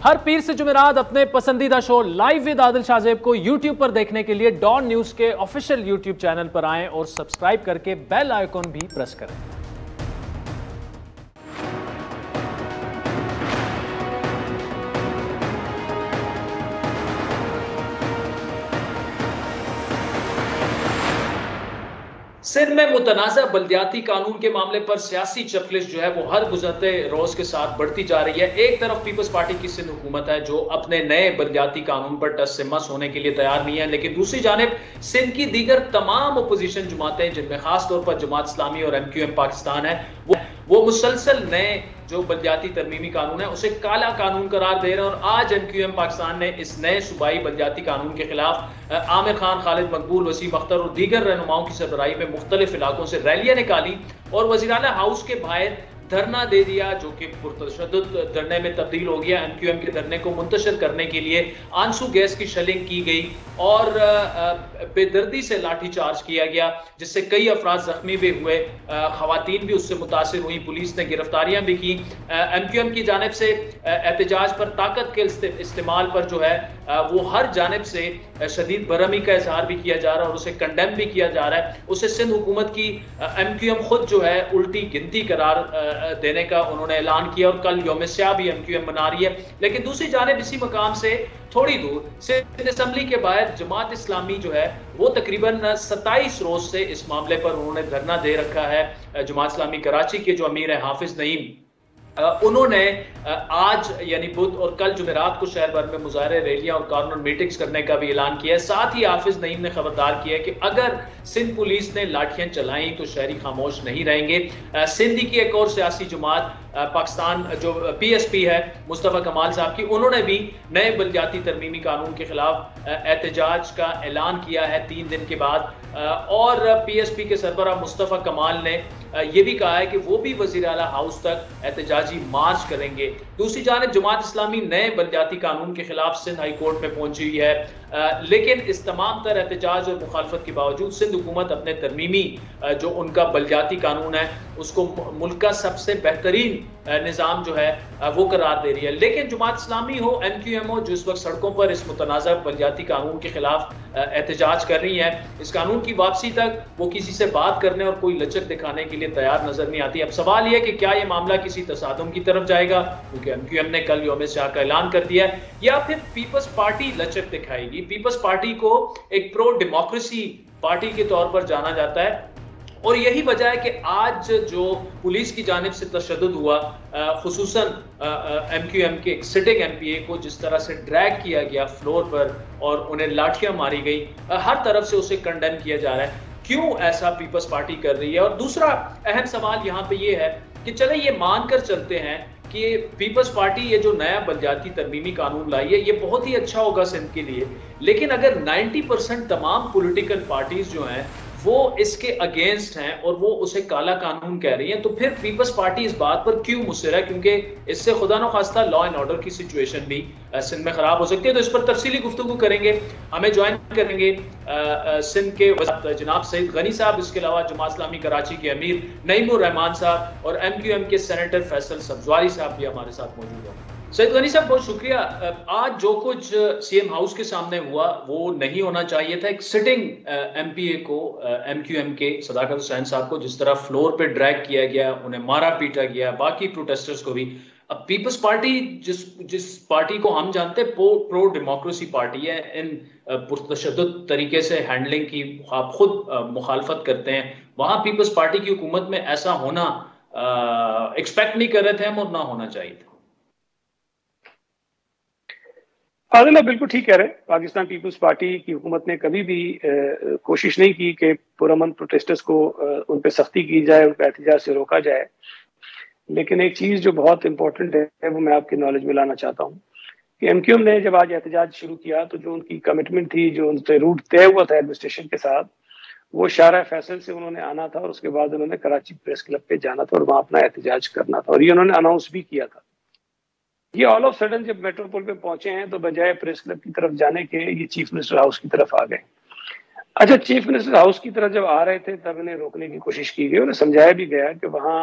हर पीर से जुमेरात अपने पसंदीदा show live with Adil Shahzeb को यूट्यूब पर देखने के लिए डॉन न्यूज के ऑफिशियल यूट्यूब चैनल पर आएं और सब्सक्राइब करके बेल आइकॉन भी प्रेस करें। सिंध में मुतनाज़ा बल्दियाती कानून के मामले पर सियासी चकलिश जो है वो हर गुजरते रोज के साथ बढ़ती जा रही है। एक तरफ पीपल्स पार्टी की सिंध हुकूमत है जो अपने नए बल्दियाती कानून पर टस से मस होने के लिए तैयार नहीं है, लेकिन दूसरी जानिब सिंध की दीगर तमाम अपोजिशन जमातें जिनमें खास तौर पर जमात इस्लामी और MQM पाकिस्तान है वो मुसलसल नए जो बल्दियाती तरमीमी कानून है उसे काला कानून करार दे रहे हैं। और आज MQM पाकिस्तान ने इस नए सूबाई बल्दियाती कानून के खिलाफ आमिर खान, खालिद मकबूल, वसीम अख्तर और दीगर रहनुमाओं की सरबराही में मुख्तलिफ इलाकों से रैलियां निकाली और वज़ीर-ए-आला हाउस के बाहर धरना दे दिया, जो कि पुरतशद्दुद धरने में तब्दील हो गया। MQM के धरने को मुंतशिर करने के लिए आंसू गैस की शेलिंग की गई और बेदर्दी से लाठीचार्ज किया गया, जिससे कई अफराद जख्मी भी हुए, खवातीन भी उससे मुतासिर हुई, पुलिस ने गिरफ्तारियां भी की। MQM की जानिब से एहतजाज पर ताकत के इस्तेमाल पर जो है वो हर जानिब से शदीद बरहमी का इजहार भी किया जा रहा है और उसे कंडेम भी किया जा रहा है। उसे सिंध हुकूमत की MQM खुद जो है उल्टी गिनती करार देने का उन्होंने ऐलान किया और कल यौम स्याह भी MQM मना रही है। लेकिन दूसरी जानिब इसी मकाम से थोड़ी दूर सिंध असेंबली के बाहर जमात इस्लामी जो है वो तकरीबन 27 रोज से इस मामले पर उन्होंने धरना दे रखा है। जमात इस्लामी कराची के जो अमीर है हाफिज नईम, उन्होंने आज यानी बुध और कल जुमेरात को शहर भर में मुजाहरे, रैलियां और कॉर्नर मीटिंग्स करने का भी ऐलान किया है। साथ ही हाफिज नईम ने खबरदार किया है कि अगर सिंध पुलिस ने लाठियां चलाई तो शहरी खामोश नहीं रहेंगे। सिंधी की एक और सियासी जमात पाकिस्तान जो PSP है मुस्तफ़ा कमाल साहब की, उन्होंने भी नए बल्दियाती तरमीमी कानून के खिलाफ एहतजाज का ऐलान किया है 3 दिन के बाद। और PSP के सरबराह मुस्तफ़ा कमाल ने ये भी कहा है कि वो भी वज़ीर-ए-आला हाउस तक एहतजाजी मार्च करेंगे। दूसरी जानिब जमात इस्लामी नए बल्दियाती कानून के खिलाफ सिंध हाई कोर्ट में पहुंची हुई है, लेकिन इस तमाम तर एहतजाज और मुखालफत के बावजूद सिंध हुकूमत अपने तरमीमी जो उनका बल्दियाती कानून है उसको मुल्क का सबसे बेहतरीन निज़ाम जो है वो करार दे रही है। लेकिन जमात इस्लामी हो, MQM हो, जो इस वक्त सड़कों पर इस मुतनाज़ा बल्दियाती कानून के खिलाफ एहतजाज कर रही है, इस कानून की वापसी तक वो किसी से बात करने और कोई लचक दिखाने के लिए तैयार नजर नहीं आती। अब सवाल यह है कि क्या ये मामला किसी तसादुम की तरफ जाएगा, क्योंकि MQM ने कल यौम स्याह का ऐलान कर दिया है, या फिर पीपल्स पार्टी लचक दिखाएगी। पीपल्स पार्टी को एक प्रो डेमोक्रेसी पार्टी के तौर पर जाना जाता है और यही वजह है कि आज जो पुलिस की जानिब से तशद्दुद हुआ, खुसूसन MQM के एक सिटिंग MPA को जिस तरह से ड्रैग किया गया फ्लोर पर और उन्हें लाठियां मारी गई, हर तरफ से उसे कंडेम किया जा रहा है। क्यों ऐसा पीपल्स पार्टी कर रही है? और दूसरा अहम सवाल यहाँ पे ये है कि चले ये मानकर चलते हैं कि पीपल्स पार्टी ये जो नया बल्दियाती तरमीमी कानून लाई है ये बहुत ही अच्छा होगा सिंध के लिए, लेकिन अगर 90% तमाम पॉलिटिकल पार्टीज जो हैं वो इसके अगेंस्ट हैं और वो उसे काला कानून कह रही हैं, तो फिर पीपल्स पार्टी इस बात पर क्यों मुसर है? क्योंकि इससे खुदा न खास्ता लॉ एंड ऑर्डर की सिचुएशन भी सिंध में खराब हो सकती है। तो इस पर तफसीली गुफ्तगू करेंगे, हमें ज्वाइन करेंगे सिंध के जनाब सईद गनी साहब, इसके अलावा जमात इस्लामी कराची के अमीर नईमुर रहमान साहब और MQM के सेनेटर फैसल सब्जवारी साहब भी हमारे साथ मौजूद हैं। सईद गनी साहब बहुत शुक्रिया। आज जो कुछ CM हाउस के सामने हुआ वो नहीं होना चाहिए था। एक सिटिंग MPA को, MQM के सदाकत हुसैन साहब को जिस तरह फ्लोर पे ड्रैग किया गया, उन्हें मारा पीटा गया, बाकी प्रोटेस्टर्स को भी। अब पीपल्स पार्टी जिस पार्टी को हम जानते हैं प्रो डेमोक्रेसी पार्टी है, इन पुरतशद्दुद तरीके से हैंडलिंग की आप खुद मुखालफत करते हैं, वहां पीपल्स पार्टी की हुकूमत में ऐसा होना एक्सपेक्ट नहीं कर रहे थे हम और ना होना चाहिए था। आदिल बिल्कुल ठीक कह रहे हैं। पाकिस्तान पीपल्स पार्टी की हुकूमत ने कभी भी कोशिश नहीं की कि पुरअमन प्रोटेस्टर्स को उन पर सख्ती की जाए, उनका एहतजाज से रोका जाए। लेकिन एक चीज़ जो बहुत इंपॉर्टेंट है वो मैं आपके नॉलेज में लाना चाहता हूँ कि MQM ने जब आज एहतजाज शुरू किया तो जो उनकी कमिटमेंट थी, जो उनसे रूट तय हुआ था एडमिनिस्ट्रेशन के साथ, वो शारा फैसल से उन्होंने आना था और उसके बाद उन्होंने कराची प्रेस क्लब पे जाना था और वहाँ अपना एहतजाज करना था और ये उन्होंने अनाउंस भी किया था। ये ऑल ऑफ सडन जब मेट्रोपोल पे पहुंचे हैं तो बजाय प्रेस क्लब की तरफ जाने के ये चीफ मिनिस्टर हाउस की तरफ आ गए। अच्छा, चीफ मिनिस्टर हाउस की तरफ जब आ रहे थे तब इन्हें रोकने की कोशिश की गई, उन्हें समझाया भी गया कि वहाँ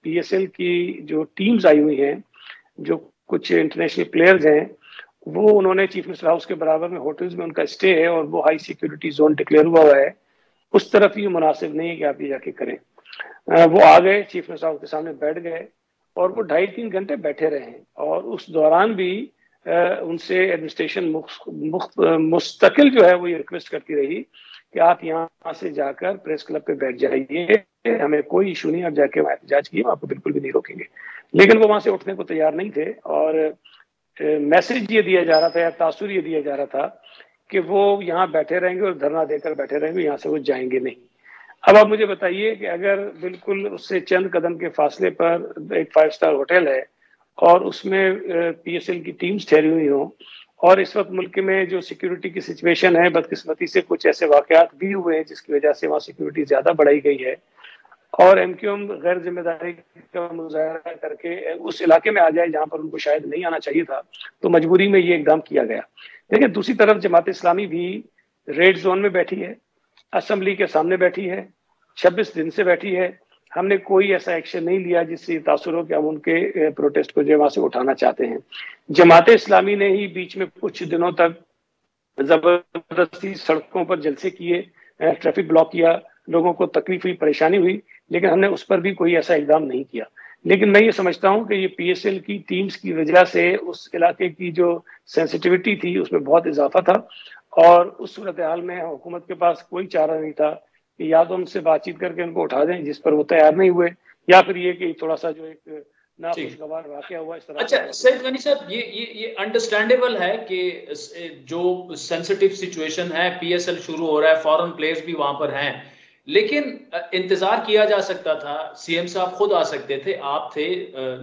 PSL की जो टीम्स आई हुई हैं, जो कुछ इंटरनेशनल प्लेयर्स हैं, वो उन्होंने चीफ मिनिस्टर हाउस के बराबर में होटल्स में उनका स्टे है और वो हाई सिक्योरिटी जोन डिक्लेयर हुआ है, उस तरफ ये मुनासिब नहीं है कि आप ये जाके करें। वो आ गए, चीफ मिनिस्टर हाउस के सामने बैठ गए और वो 2.5-3 घंटे बैठे रहे और उस दौरान भी उनसे एडमिनिस्ट्रेशन मुस्तकिल जो है वो ये रिक्वेस्ट करती रही कि आप यहाँ से जाकर प्रेस क्लब पे बैठ जाइए, हमें कोई इशू नहीं, आप जाके वहाँ एहतजाज कीजिए, आपको बिल्कुल भी नहीं रोकेंगे। लेकिन वो वहां से उठने को तैयार नहीं थे और मैसेज ये दिया जा रहा था या तासुर ये दिया जा रहा था कि वो यहाँ बैठे रहेंगे और धरना देकर बैठे रहेंगे, यहाँ से वो जाएंगे नहीं। अब आप मुझे बताइए कि अगर बिल्कुल उससे चंद कदम के फासले पर एक 5 स्टार होटल है और उसमें पीएसएल की टीम्स ठहरी हुई हो और इस वक्त मुल्क में जो सिक्योरिटी की सिचुएशन है, बदकिस्मती से कुछ ऐसे वाकयात भी हुए हैं जिसकी वजह से वहाँ सिक्योरिटी ज्यादा बढ़ाई गई है और एमक्यूएम गैर जिम्मेदारी का मुजाहरा करके उस इलाके में आ जाए जहां पर उनको शायद नहीं आना चाहिए था, तो मजबूरी में ये इकदाम किया गया। लेकिन दूसरी तरफ जमात इस्लामी भी रेड जोन में बैठी है, असेंबली के सामने बैठी है, 26 दिन से बैठी है, हमने कोई ऐसा एक्शन नहीं लिया जिससे तासुर हो कि हम उनके प्रोटेस्ट को जो वहां से उठाना चाहते हैं। जमात इस्लामी ने ही बीच में कुछ दिनों तक जबरदस्ती सड़कों पर जलसे किए, ट्रैफिक ब्लॉक किया, लोगों को तकलीफ हुई, परेशानी हुई, लेकिन हमने उस पर भी कोई ऐसा इकदाम नहीं किया। लेकिन मैं ये समझता हूं कि ये पीएसएल की टीम्स की वजह से उस इलाके की जो सेंसिटिविटी थी उसमें बहुत इजाफा था और उस सूरत हाल में हुकूमत के पास कोई चारा नहीं था कि या तो उनसे बातचीत करके उनको उठा दें, जिस पर वो तैयार नहीं हुए, या फिर ये कि थोड़ा सा जो एक नाखुशगवार वाकया हुआ इस तरह। अच्छा सैयद गनी साहब, ये अंडरस्टैंडेबल है कि जो सेंसिटिव सिचुएशन है, पीएसएल शुरू हो रहा है, फॉरेन प्लेयर्स भी वहां पर हैं, लेकिन इंतजार किया जा सकता था। सीएम साहब खुद आ सकते थे, आप थे,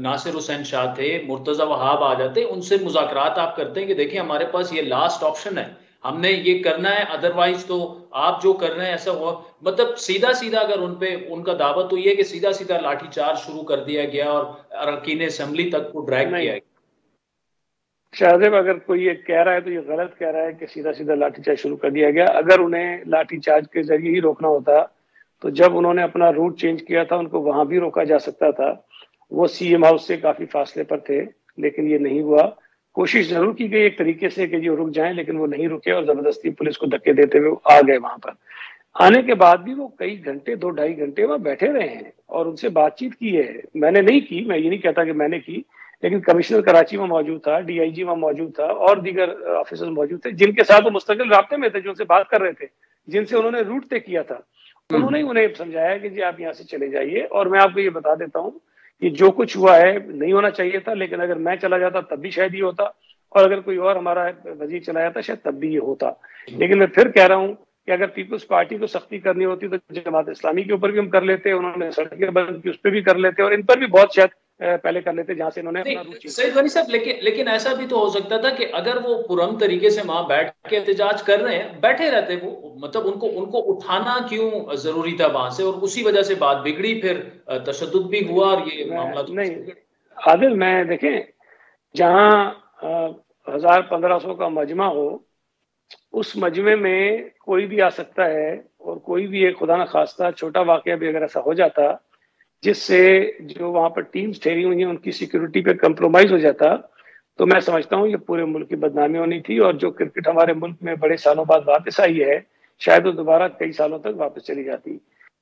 नासिर हुसैन शाह थे, मुर्तजा वहाब आ जाते, उनसे मुज़ाकरात आप करते हैं कि देखिए हमारे पास ये लास्ट ऑप्शन है, हमने ये करना है, अदरवाइज तो आप जो कर रहे हैं ऐसा हुआ। मतलब सीधा सीधा अगर उनपे उनका दावा तो ये कि सीधा सीधा लाठीचार्ज शुरू कर दिया गया और अरकान असेंबली तक को ड्रैग किया गया। शाहजेब, अगर कोई ये कह रहा है तो ये गलत कह रहा है कि सीधा सीधा लाठीचार्ज शुरू कर दिया गया। अगर उन्हें लाठीचार्ज के जरिए ही रोकना होता तो जब उन्होंने अपना रूट चेंज किया था उनको वहां भी रोका जा सकता था। वो सीएम हाउस से काफी फासले पर थे, लेकिन ये नहीं हुआ। कोशिश जरूर की गई एक तरीके से कि जो रुक जाएं, लेकिन वो नहीं रुके और जबरदस्ती पुलिस को धक्के देते हुए आ गए वहां पर। आने के बाद भी वो कई घंटे, 2-2.5 घंटे वहां बैठे रहे हैं और उनसे बातचीत की है। मैंने नहीं की, मैं ये नहीं कहता कि मैंने की, लेकिन कमिश्नर कराची में मौजूद था, डीआईजी वहां मौजूद था और दीगर ऑफिसर्स मौजूद थे जिनके साथ वो मुस्तकिल राब्ते में थे, जो उनसे बात कर रहे थे, जिनसे उन्होंने रूट तय किया था। उन्होंने उन्हें समझाया कि जी आप यहाँ से चले जाइए। और मैं आपको ये बता देता हूँ कि जो कुछ हुआ है नहीं होना चाहिए था, लेकिन अगर मैं चला जाता तब भी शायद ये होता, और अगर कोई और हमारा वजीर चला जाता शायद तब भी ये होता। लेकिन मैं फिर कह रहा हूँ कि अगर पीपल्स पार्टी को सख्ती करनी होती तो जमात इस्लामी के ऊपर भी हम कर लेते, उन्होंने सड़कें बंद की उस पर भी कर लेते, और इन पर भी बहुत शायद पहले कर लेते जहां से इन्होंने अपना रुचि। सैयद गनी साहब, लेकिन ऐसा भी तो हो सकता था कि अगर वो पुरम तरीके से वहां बैठ के एहतजाज कर रहे हैं, बैठे रहते वो, मतलब उनको उठाना क्यों जरूरी था वहां से, और उसी वजह से बात बिगड़ी, फिर तशद्दुद भी हुआ और ये मामला तो नहीं। आदिल, मैं देखें, जहां 1000-1500 का मजमा हो, उस मजमे में कोई भी आ सकता है और कोई भी एक खुदा न खास्ता छोटा वाकया भी अगर ऐसा हो जाता जिससे जो वहां पर टीम्स ठहरी हुई हैं उनकी सिक्योरिटी पे कंप्रोमाइज हो जाता, तो मैं समझता हूँ ये पूरे मुल्क की बदनामी होनी थी। और जो क्रिकेट हमारे मुल्क में बड़े सालों बाद वापस आई है, शायद वो दोबारा कई सालों तक वापस चली जाती।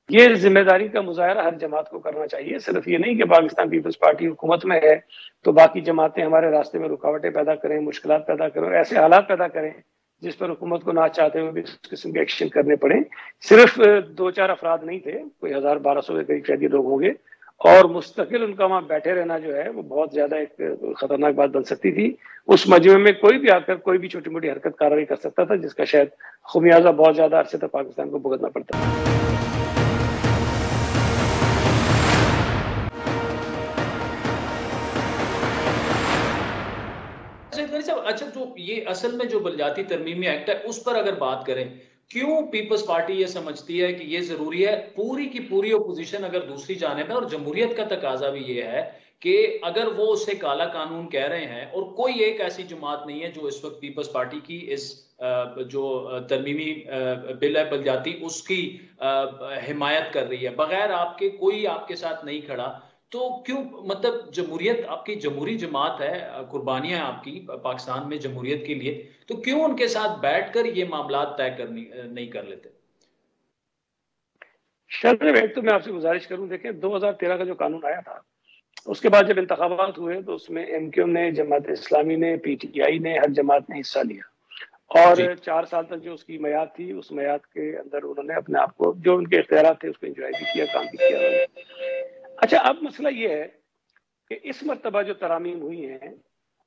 ये जिम्मेदारी का मुजाहरा हर जमात को करना चाहिए। सिर्फ ये नहीं कि पाकिस्तान पीपल्स पार्टी हुकूमत में है तो बाकी जमातें हमारे रास्ते में रुकावटें पैदा करें, मुश्किलात पैदा करें, ऐसे हालात पैदा करें जिस पर हुकूमत को ना चाहते हुए भी इस किस्म के एक्शन करने पड़े। सिर्फ 2-4 अफराद नहीं थे, कोई 1000-1200 के करीब शायद लोग होंगे, और मुस्तकिल उनका वहां बैठे रहना जो है वो बहुत ज्यादा एक खतरनाक बात बन सकती थी। उस मजमे में कोई भी आकर कोई भी छोटी मोटी हरकत कार्रवाई कर सकता था जिसका शायद खुमियाजा बहुत ज्यादा अरसे तक पाकिस्तान को भुगतना पड़ता था। अच्छा, जो ये असल में जो बलदियाती तरमीमी एक्ट है उस पर अगर बात करें, क्यों पीपल्स पार्टी ये समझती है कि ये जरूरी है? पूरी की पूरी ओपोजिशन अगर दूसरी जानिब है, और जमहूरियत का तकाजा भी ये है कि अगर वो उसे काला कानून कह रहे हैं, और कोई एक ऐसी जमात नहीं है जो इस वक्त पीपल्स पार्टी की इस जो तरमीमी बिल है बलदियाती उसकी हिमायत कर रही है, बगैर आपके कोई आपके साथ नहीं खड़ा, तो क्यों, मतलब जमहूरियत आपकी जमहूरी जमात है, कुर्बानियां आपकी पाकिस्तान में जमहूरियत के लिए, तो क्यों उनके साथ बैठकर ये मामला तय करनी नहीं कर लेते? शर्म एक तो मैं आपसे गुजारिश करूं, देखें 2013 का जो कानून आया था, उसके बाद जब इंतखाबात हुए तो उसमें एमक्यूएम ने, जमात इस्लामी ने, पीटीआई ने, हर जमात ने हिस्सा लिया। और जी 4 साल तक जो उसकी मयाद थी, उस मयाद के अंदर उन्होंने अपने आप को, जो उनके इख्तियार थे, उसको एंजॉय भी किया, काम भी किया उन्होंने। अच्छा, अब मसला ये है कि इस मरतबा जो तरामीम हुई हैं,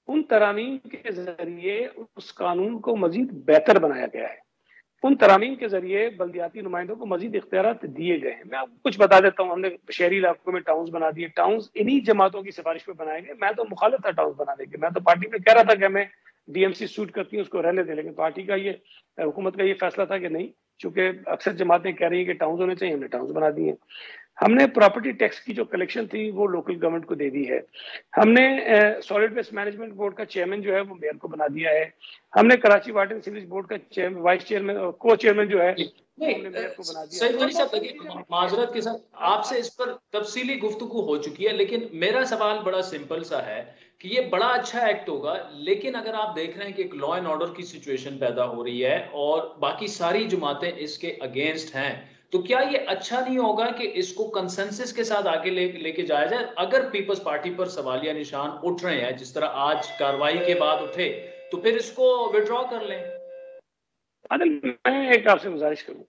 उन तरामीम के जरिए उस कानून को मजीद बेहतर बनाया गया है। उन तरामीम के जरिए बल्दियाती नुमाइंदों को मजीद इख्तियारात दिए गए हैं। मैं आपको कुछ बता देता हूँ। हमने शहरी इलाकों में टाउन्स बना दिए। टाउन्स इन्हीं जमातों की सिफारिश पे बनाए गए। मैं तो मुखालिफ था टाउन्स बनाने के। मैं तो पार्टी में कह रहा था कि हमें डीएमसी सूट करती है, उसको रहने दे, लेकिन पार्टी का ये, हुकूमत का ये फैसला था कि नहीं, चूंकि अक्सर जमातें कह रही है कि टाउन्स होने चाहिए, हमने टाउन्स बना दिए। हमने प्रॉपर्टी टैक्स की जो कलेक्शन थी वो लोकल गवर्नमेंट को दे दी है। हमने सॉलिड वेस्ट मैनेजमेंट बोर्ड का चेयरमैन जो है वो मेयर को बना दिया है। हमने Karachi water and sewerage board का वाइस चेयरमैन, को चेयरमैन जो है नहीं, हमने मेयर को बना दिया है। सईद और गनी बहुत साहब सारी देखिए, चीजें हमने की माजरत के हैं। साथ आपसे इस पर तफसीली गुफ्तगू हो चुकी है, लेकिन मेरा सवाल बड़ा सिंपल सा है कि ये बड़ा अच्छा एक्ट होगा, लेकिन अगर आप देख रहे हैं कि एक लॉ एंड ऑर्डर की सिचुएशन पैदा हो रही है और बाकी सारी जमातें इसके अगेंस्ट हैं, तो क्या ये अच्छा नहीं होगा कि इसको कंसेंसस के साथ आगे लेके जाया जाए? अगर पीपल्स पार्टी पर सवालिया निशान उठ रहे हैं जिस तरह आज कार्रवाई के बाद उठे, तो फिर इसको विड्रॉ कर लें। आदिल, मैं एक आपसे गुजारिश करूं,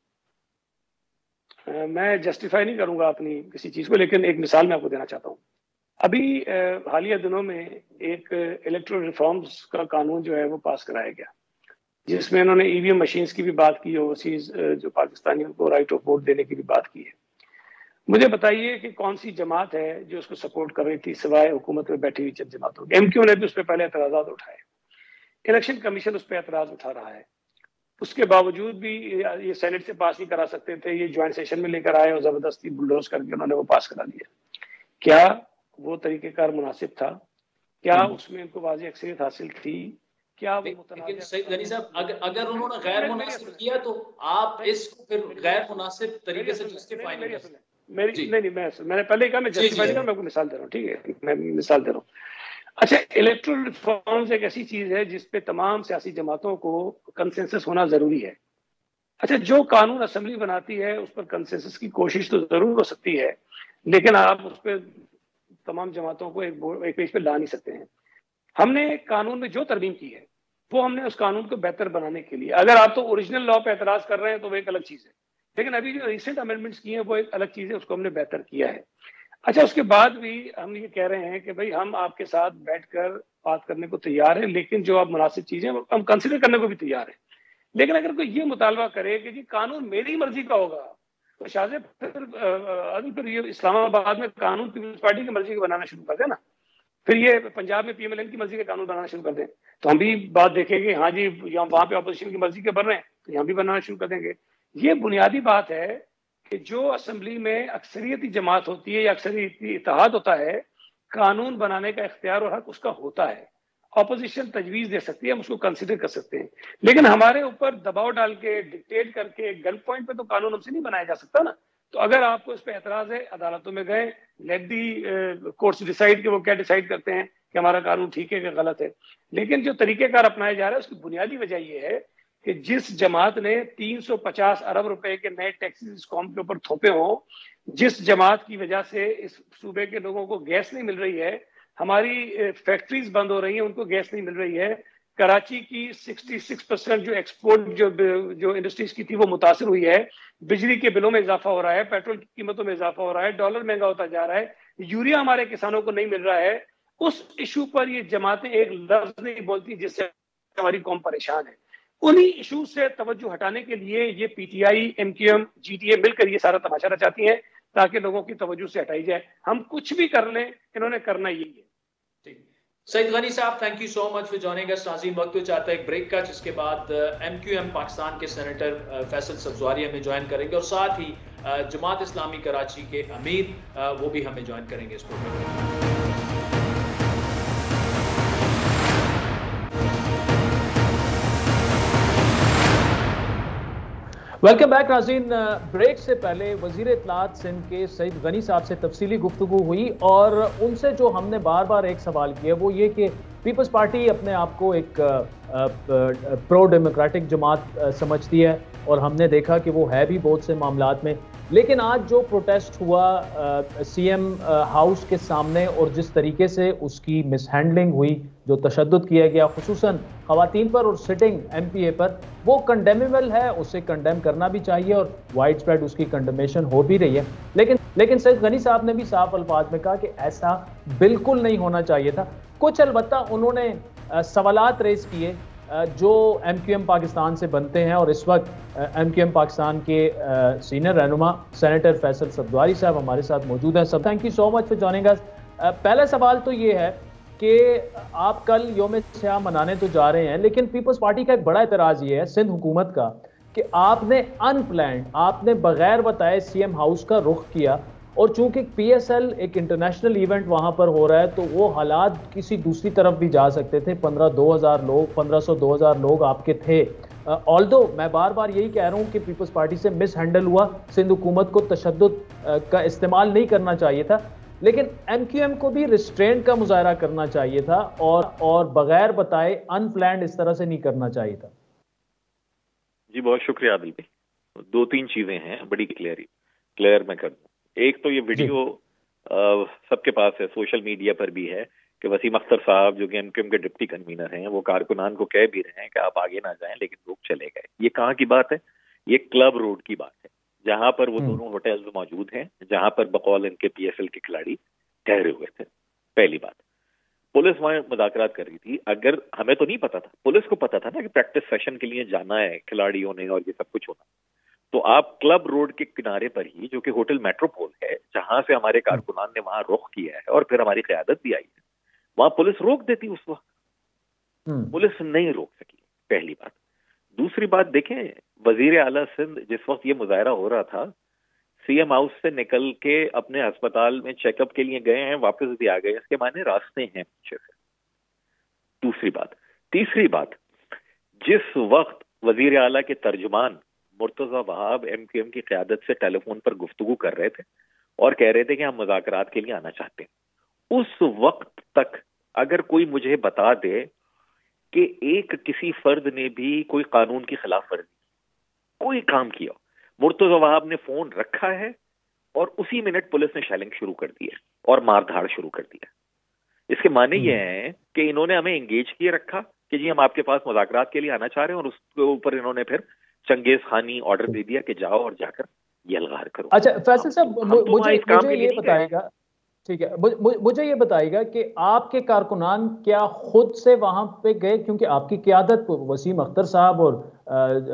मैं जस्टिफाई नहीं करूंगा अपनी किसी चीज को, लेकिन एक मिसाल मैं आपको देना चाहता हूं। अभी हालिया दिनों में एक इलेक्ट्रल रिफॉर्म्स का कानून जो है वो पास कराया गया, जिसमें उन्होंने ईवीएम मशीन्स की भी बात की, ओवरसीज जो पाकिस्तानियों को राइट ऑफ वोट देने की भी बात की है। मुझे बताइए कि कौन सी जमात है जो उसको सपोर्ट कर रही थी, सिवाय हुकूमत में बैठी हुई चंद जमातों की। एमक्यू ने भी उस पर पहले एतराजात उठाए, इलेक्शन कमीशन उस पर एतराज उठा रहा है। उसके बावजूद भी ये सेनेट से पास नहीं करा सकते थे, ये ज्वाइंट सेशन में लेकर आए और जबरदस्ती बुलडोज करके उन्होंने वो पास करा दिया। क्या वो तरीकेकार मुनासिब था? क्या उसमें उनको वाज़ेह अक्सरियत हासिल थी? क्या वो लेकिन मुतनाज़ सईद गनी साहब, अगर उन्होंने नहीं, गैर मेरी मुनासिब असल है, किया तो आप नहीं, इसको फिर गैर मुनासिब तरीके से जस्टिफाई नहीं मेरी कर असल है, सकते। जी नहीं, मैंने पहले ही कहा, मैं जी जी जस्टिफाई नहीं जी। कर, मैं आपको मिसाल दे रहा हूँ, ठीक है, मैं मिसाल दे रहा हूँ। अच्छा, इलेक्टोरल रिफॉर्म्स एक ऐसी चीज है जिसपे तमाम सियासी जमातों को कंसेंसस होना जरूरी है। अच्छा, जो कानून असेंबली बनाती है उस पर कंसेंसस की कोशिश तो जरूर हो सकती है, लेकिन आप उस पर तमाम जमातों को एक पेज पे ला नहीं सकते हैं। हमने कानून में जो तरमीम की है वो हमने उस कानून को बेहतर बनाने के लिए, अगर आप तो ओरिजिनल लॉ पे एतराज कर रहे हैं तो वो एक अलग चीज है, लेकिन अभी जो रिसेंट अमेंडमेंट्स किए हैं वो एक अलग चीज है, उसको हमने बेहतर किया है। अच्छा, उसके बाद भी हम ये कह रहे हैं कि भाई हम आपके साथ बैठकर बात करने को तैयार हैं, लेकिन जो आप मुनासिब चीजें हम कंसिडर करने को भी तैयार हैं। लेकिन अगर कोई ये मुतालबा करे कि जी कानून मेरी मर्जी का होगा, तो शायद फिर ये इस्लामाबाद में कानून पीपल्स पार्टी की मर्जी का बनाना शुरू कर देना, फिर ये पंजाब में पीएमएलएन की मर्जी का कानून बनाना शुरू कर दें, तो हम भी बात देखेंगे, हाँ जी यहाँ वहां पे अपोजिशन की मर्जी के बन रहे हैं तो यहाँ भी बनाना शुरू कर देंगे। ये बुनियादी बात है कि जो असेंबली में अक्सरियती जमात होती है या अक्सरियती इत्तेहाद होता है, कानून बनाने का इख्तियार और हक उसका होता है। ऑपोजिशन तजवीज दे सकती है, हम उसको कंसिडर कर सकते हैं, लेकिन हमारे ऊपर दबाव डाल के, डिक्टेट करके, गन पॉइंट पे तो कानून हमसे नहीं बनाया जा सकता ना। तो अगर आपको इस पर एतराज है, अदालतों में गए, लेट दी कोर्ट्स डिसाइड कि वो क्या डिसाइड करते हैं कि हमारा कानून ठीक है कि गलत है। लेकिन जो तरीकेकार अपनाए जा रहे हैं उसकी बुनियादी वजह यह है कि जिस जमात ने 350 अरब रुपए के नए टैक्सेस इस कौम के ऊपर थोपे हों, जिस जमात की वजह से इस सूबे के लोगों को गैस नहीं मिल रही है, हमारी फैक्ट्रीज बंद हो रही हैं, उनको गैस नहीं मिल रही है, कराची की 66% जो एक्सपोर्ट जो इंडस्ट्रीज की थी वो मुतासर हुई है, बिजली के बिलों में इजाफा हो रहा है, पेट्रोल की कीमतों में इजाफा हो रहा है, डॉलर महंगा होता जा रहा है, यूरिया हमारे किसानों को नहीं मिल रहा है। उस इशू पर ये जमातें एक लफ्ज नहीं बोलती जिससे हमारी कौम परेशान है। उन्हीं इशू से तवज्जो हटाने के लिए ये पीटीआई, एमक्यूएम, जीटीए मिलकर ये सारा तमाशा रचाती हैं ताकि लोगों की तवज्जो से हटाई जाए। हम कुछ भी कर लें, इन्होंने करना यही है। सईद गनी साहब, thank you so much for joining us. नाज़रीन, वक्त हो जाता है एक ब्रेक का, जिसके बाद एमक्यूएम पाकिस्तान के सेनेटर फैसल सब्जवारी हमें ज्वाइन करेंगे और साथ ही जमात इस्लामी कराची के अमीर वो भी हमें ज्वाइन करेंगे इस प्रोग्राम में। वेलकम बैक नाज़रीन। ब्रेक से पहले वज़ीर इत्तलात सिंध के सईद गनी साहब से तफसीली गुफ्तगू हुई और उनसे जो हमने बार बार एक सवाल किया वो ये कि पीपल्स पार्टी अपने आप को एक प्रो डेमोक्रेटिक जमात समझती है और हमने देखा कि वो है भी बहुत से मामलात में, लेकिन आज जो प्रोटेस्ट हुआ सीएम हाउस के सामने और जिस तरीके से उसकी मिसहैंडलिंग हुई, जो तशद्दुद किया गया खुसूसन ख़वातीन पर और सिटिंग एमपीए पर, वो कंडेमेबल है, उसे कंडेम करना भी चाहिए और वाइड स्प्रेड उसकी कंडेमेशन हो भी रही है। लेकिन सईद गनी साहब ने भी साफ अल्फाज में कहा कि ऐसा बिल्कुल नहीं होना चाहिए था। कुछ अलबत्ता उन्होंने सवालात रेज किए जो एमक्यूएम पाकिस्तान से बनते हैं और इस वक्त एमक्यूएम पाकिस्तान के सीनियर रहनुमा सेनेटर फैसल सफदवारी साहब हमारे साथ मौजूद हैं। सब thank you so much for joining us. पहला सवाल तो ये है कि आप कल यौम स्याह मनाने तो जा रहे हैं, लेकिन पीपल्स पार्टी का एक बड़ा एतराज़ ये है सिंध हुकूमत का कि आपने अनप्लान्ड, आपने बगैर बताए सीएम हाउस का रुख किया और चूंकि पीएसएल एक इंटरनेशनल इवेंट वहां पर हो रहा है तो वो हालात किसी दूसरी तरफ भी जा सकते थे। 1500-2000 लोग आपके थे। ऑल्दो मैं बार बार यही कह रहा हूं कि पीपल्स पार्टी से मिस हैंडल हुआ, सिंध हुकूमत को तशद्दुद का इस्तेमाल नहीं करना चाहिए था, लेकिन एमक्यूएम को भी रिस्ट्रेंट का मुजाहरा करना चाहिए था और बगैर बताए अनप्लान्ड इस तरह से नहीं करना चाहिए था। जी बहुत शुक्रिया आदिल भाई। दो तीन चीजें हैं बड़ी क्लियर मैं कर दूं। एक तो ये वीडियो सबके पास है, सोशल मीडिया पर भी है कि वसीम अख्तर साहब जो कि एमक्यूएम के डिप्टी कन्वीनर हैं वो कारकुनान को कह भी रहे हैं कि आप आगे ना जाएं, लेकिन लोग चले गए। ये कहाँ की बात है? ये क्लब रोड की बात है, जहां पर वो दोनों होटल्स मौजूद हैं, जहां पर बकौल इनके पीएसएल के खिलाड़ी ठहरे हुए थे। पहली बात, पुलिस वहां मुज़ाकरात कर रही थी। अगर हमें तो नहीं पता था, पुलिस को पता था ना कि प्रैक्टिस सेशन के लिए जाना है खिलाड़ियों ने और ये सब कुछ होना, तो आप क्लब रोड के किनारे पर ही, जो कि होटल मेट्रोपोल है, जहां से हमारे कारकुनान ने वहां रुख किया है और फिर हमारी क़यादत भी आई है, वहां पुलिस रोक देती उस वक्त। पुलिस नहीं रोक सकी, पहली बात। दूसरी बात देखें, वजीर आला सिंध जिस वक्त ये मुजाहरा हो रहा था, सीएम हाउस से निकल के अपने अस्पताल में चेकअप के लिए गए हैं, वापस भी आ गए, इसके माने रास्ते हैं पीछे से। दूसरी बात। तीसरी बात, जिस वक्त वजीर आला के तर्जुमान मुर्तजा वहाब एमक्यूएम की क़यादत से टेलीफोन पर गुफ्तगू कर रहे थे और कह रहे थे कि हम मुज़ाकरात के लिए आना चाहते हैं, उस वक्त तक अगर कोई मुझे बता दे कि एक किसी फर्द ने भी कोई कानून की खिलाफ वर्जी, कोई काम किया, मुर्तजा वहाब ने फोन रखा है और उसी मिनट पुलिस ने शेलिंग शुरू कर दी है और मारधाड़ शुरू कर दिया। इसके माने ये हैं कि इन्होंने हमें एंगेज किए रखा कि जी हम आपके पास मुज़ाकरात के लिए आना चाह रहे हैं, और उसके ऊपर इन्होंने फिर चंगेज खानी ऑर्डर दे दिया कि जाओ और जाकर यलगार करो। अच्छा फैसल साहब, मुझे ये बताएगा, ठीक है, मुझे ये बताइएगा कि आपके कारकुनान क्या खुद से वहां पे गए, क्योंकि आपकी क़यादत वसीम अख्तर साहब और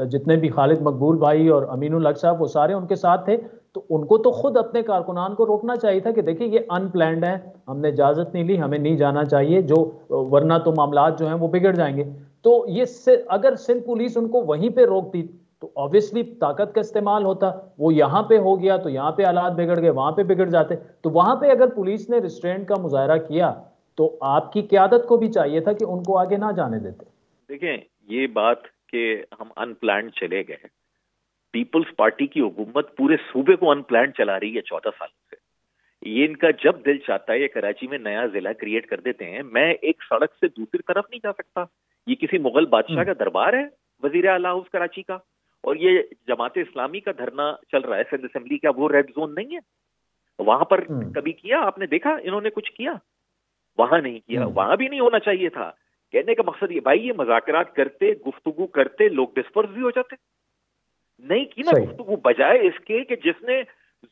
जितने भी खालिद मकबूल भाई और अमीनुल हक साहब वो सारे उनके साथ थे, तो उनको तो खुद अपने कारकुनान को रोकना चाहिए था कि देखिए ये अनप्लैंड है, हमने इजाजत नहीं ली, हमें नहीं जाना चाहिए, जो वरना तो मामलात जो हैं वो बिगड़ जाएंगे। तो ये अगर सिंध पुलिस उनको वहीं पे रोकती तो ऑब्वियसली ताकत का इस्तेमाल होता, वो यहाँ पे हो गया तो यहाँ पे हालात बिगड़ गए, वहां पे बिगड़ जाते। तो वहां पे अगर पुलिस ने रिस्ट्रेंट का मुजाहरा किया तो आपकी क़यादत को भी चाहिए था कि उनको आगे ना जाने देते। देखें, ये बात कि हम अनप्लान्ड चले गए, पीपल्स पार्टी की हुकूमत पूरे सूबे को अनप्लान्ड चला रही है 14 साल से। ये इनका जब दिल चाहता है ये कराची में नया जिला क्रिएट कर देते हैं। मैं एक सड़क से दूसरी तरफ नहीं जा सकता, ये किसी मुगल बादशाह का दरबार है वजीर आला हाउस कराची का, और ये जमात इस्लामी का धरना चल रहा है सिंध असेंबली का, वो रेड जोन नहीं है? वहां पर कभी किया आपने देखा इन्होंने कुछ किया? वहां नहीं किया, वहां भी नहीं होना चाहिए था। कहने का मकसद ये भाई, ये मुज़ाकरात करते, गुफ्तगू करते, लोग डिस्पर्स भी हो जाते। नहीं की ना गुफ्तगू, बजाय इसके कि जिसने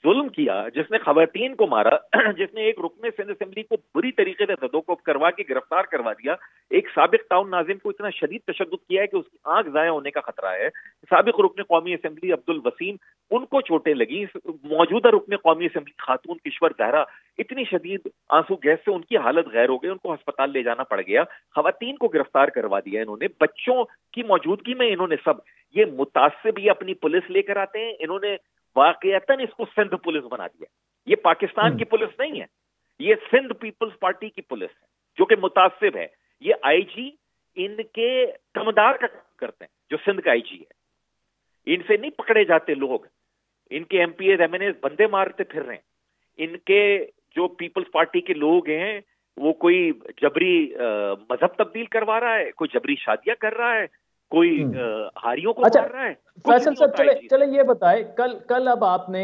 जुल्म किया, जिसने खवातीन को मारा, जिसने एक रुकने सिंध असेंबली को बुरी तरीके से तदोकुफ करवा के गिरफ्तार करवा दिया, एक साबिक टाउन नाजिम को इतना शदीद तशद्दुद किया है कि उसकी आंख जाया होने का खतरा है, साबिक रुकने कौमी असेंबली अब्दुल वसीम, उनको चोटें लगी, मौजूदा रुकने कौमी असेंबली खातून किश्वर जहरा इतनी शदीद आंसू गैस से उनकी हालत गैर हो गई, उनको अस्पताल ले जाना पड़ गया, खवातीन को गिरफ्तार करवा दिया इन्होंने, बच्चों की मौजूदगी में इन्होंने सब, ये मुतासिब ही अपनी पुलिस लेकर आते हैं, इन्होंने वाकईतन इसको सिंध पुलिस बना दिया। ये पाकिस्तान की पुलिस नहीं है, ये सिंध पीपल्स पार्टी की पुलिस है जो कि मुतासिब है। ये आईजी इनके कमदार का काम करते हैं, जो सिंध का आईजी है। इनसे नहीं पकड़े जाते लोग, इनके एमपीए एमएनए बंदे मारते फिर रहे हैं। इनके जो पीपल्स पार्टी के लोग हैं वो कोई जबरी मजहब तब्दील करवा रहा है, कोई जबरी शादियां कर रहा है, कोई हारियों को मार रहा है। फैसल साहब चले ये बताए, कल अब आपने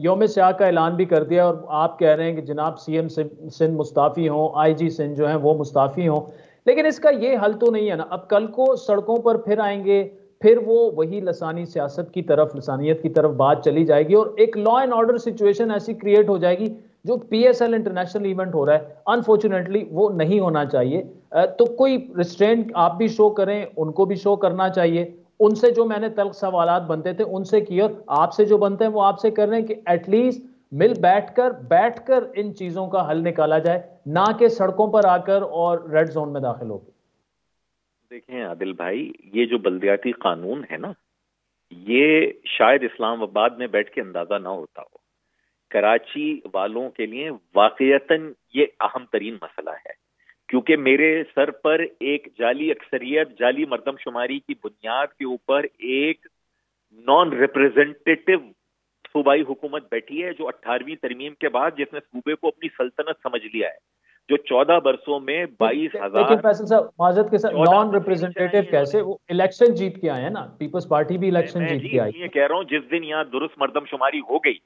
यौम स्याह का ऐलान भी कर दिया और आप कह रहे हैं कि जनाब सीएम सिंध मुस्ताफी हों, आईजी सिंध जो है वो मुस्ताफी हों, लेकिन इसका ये हल तो नहीं है ना। अब कल को सड़कों पर फिर आएंगे, फिर वो वही लसानी सियासत की तरफ, लसानियत की तरफ बात चली जाएगी और एक लॉ एंड ऑर्डर सिचुएशन ऐसी क्रिएट हो जाएगी। जो पीएसएल इंटरनेशनल इवेंट हो रहा है अनफॉर्चुनेटली वो नहीं होना चाहिए, तो कोई रिस्ट्रेंट आप भी शो करें, उनको भी शो करना चाहिए। उनसे जो मैंने तल्ख सवालात बनते थे उनसे किए और आपसे जो बनते हैं वो आपसे कर रहे हैं कि एटलीस्ट मिल बैठकर इन चीजों का हल निकाला जाए, ना कि सड़कों पर आकर और रेड जोन में दाखिल होकर। देखें आदिल भाई, ये जो बल्दियाती कानून है ना, ये शायद इस्लामाबाद में बैठ के अंदाजा ना होता हो, कराची वालों के लिए वाकईतन ये अहम तरीन मसला है, क्योंकि मेरे सर पर एक जाली अक्सरियत, जाली मर्दमशुमारी की बुनियाद के ऊपर एक नॉन रिप्रेजेंटेटिव सूबाई हुकूमत बैठी है, जो 18वीं तरमीम के बाद जिसने सूबे को अपनी सल्तनत समझ लिया है, जो 14 बरसों में 22,000। फैसल साहब माजरत के साथ नॉन रिप्रेजेंटेटिव कैसे, वो इलेक्शन जीत के आए हैं ना, पीपल्स पार्टी भी इलेक्शन जीत के आई। ये कह रहा हूं जिस दिन यहाँ दुरुस्त मर्दमशुमारी हो गई